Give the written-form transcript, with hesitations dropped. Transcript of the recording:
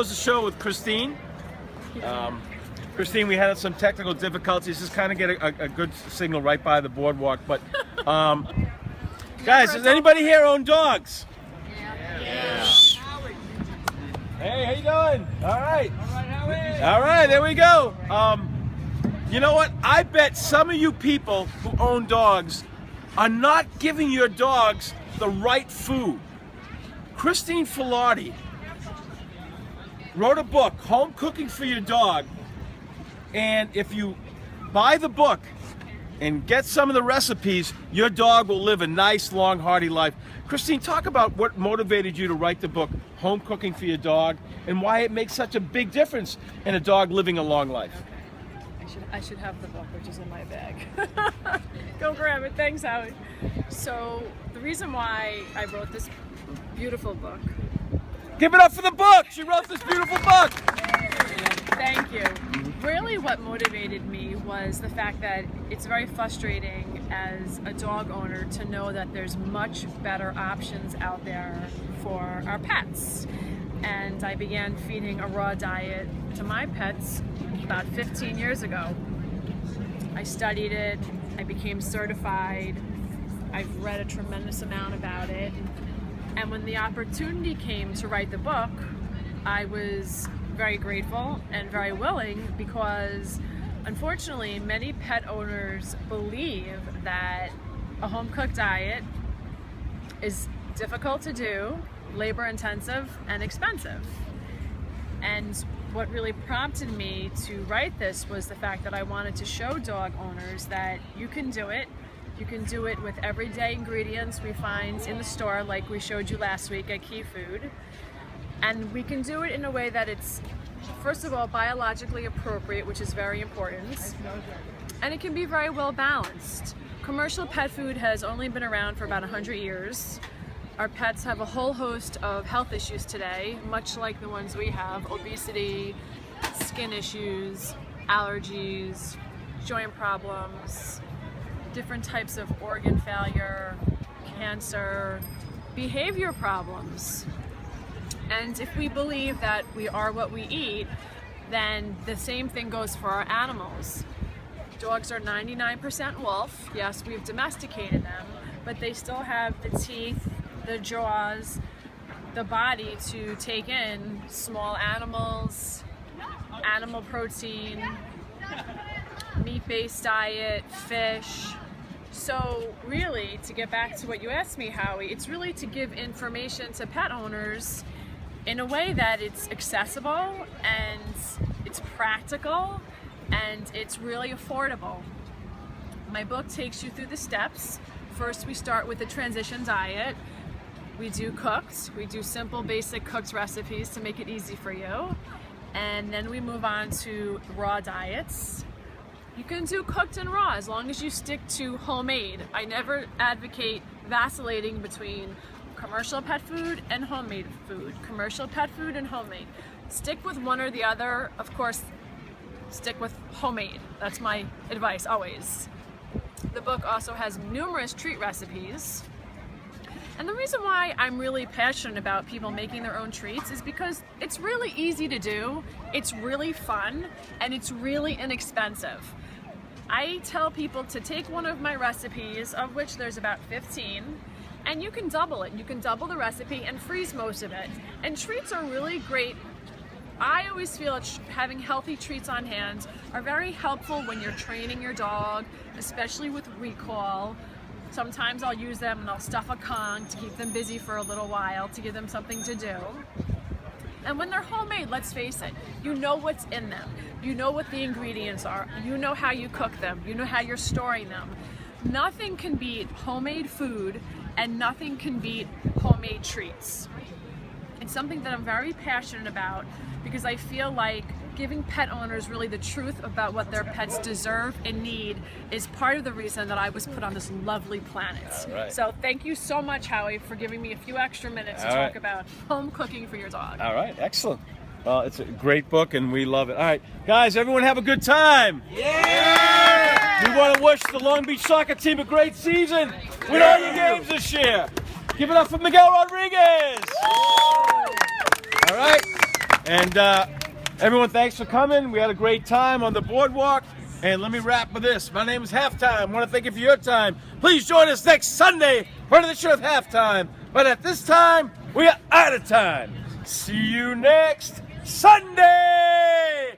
The show with Christine. Christine, we had some technical difficulties. Just kind of get a good signal right by the boardwalk. But guys, does anybody here own dogs? Yeah. Hey, how you doing? All right. All right, Howie. All right, there we go. You know what? I bet some of you people who own dogs are not giving your dogs the right food. Christine Filardi wrote a book, Home Cooking for Your Dog, and if you buy the book and get some of the recipes, your dog will live a nice, long, hearty life. Christine, talk about what motivated you to write the book, Home Cooking for Your Dog, and why it makes such a big difference in a dog living a long life. I should have the book, which is in my bag. Go grab it. Thanks, Howie. So the reason why I wrote this beautiful book. Give it up for the book! She wrote this beautiful book! Thank you. Really what motivated me was the fact that it's very frustrating as a dog owner to know that there's much better options out there for our pets. And I began feeding a raw diet to my pets about 15 years ago. I studied it, I became certified, I've read a tremendous amount about it. And when the opportunity came to write the book, I was very grateful and very willing because unfortunately many pet owners believe that a home-cooked diet is difficult to do, labor-intensive, and expensive. And what really prompted me to write this was the fact that I wanted to show dog owners that you can do it. You can do it with everyday ingredients we find in the store, like we showed you last week at Key Food. And we can do it in a way that it's, first of all, biologically appropriate, which is very important. And it can be very well balanced. Commercial pet food has only been around for about 100 years. Our pets have a whole host of health issues today, much like the ones we have: obesity, skin issues, allergies, joint problems, different types of organ failure, cancer, behavior problems. And if we believe that we are what we eat, then the same thing goes for our animals. Dogs are 99% wolf. Yes, we've domesticated them, but they still have the teeth, the jaws, the body to take in small animals, animal protein, meat-based diet, fish. So really, to get back to what you asked me, Howie, it's really to give information to pet owners in a way that it's accessible and it's practical and it's really affordable. My book takes you through the steps. First, we start with a transition diet. We do cooked. We do simple, basic cooked recipes to make it easy for you. And then we move on to raw diets. You can do cooked and raw as long as you stick to homemade. I never advocate vacillating between commercial pet food and homemade food. Commercial pet food and homemade. Stick with one or the other. Of course, stick with homemade. That's my advice always. The book also has numerous treat recipes. And the reason why I'm really passionate about people making their own treats is because it's really easy to do, it's really fun, and it's really inexpensive. I tell people to take one of my recipes, of which there's about 15, and you can double it. You can double the recipe and freeze most of it. And treats are really great. I always feel that having healthy treats on hand are very helpful when you're training your dog, especially with recall. Sometimes I'll use them and I'll stuff a Kong to keep them busy for a little while, to give them something to do. And when they're homemade, let's face it, you know what's in them. You know what the ingredients are. You know how you cook them. You know how you're storing them. Nothing can beat homemade food and nothing can beat homemade treats. It's something that I'm very passionate about because I feel like giving pet owners really the truth about what their pets deserve and need is part of the reason that I was put on this lovely planet. Right. So thank you so much, Howie, for giving me a few extra minutes to talk about home cooking for your dog. All right, excellent. It's a great book and we love it. All right, guys, everyone have a good time. Yeah! We want to wish the Long Beach soccer team a great season. Win all your games this year. Give it up for Miguel Rodriguez. All right. And everyone, thanks for coming. We had a great time on the boardwalk. And let me wrap with this. My name is Halftime. I want to thank you for your time. Please join us next Sunday for another show of Halftime. But at this time, we are out of time. See you next Sunday!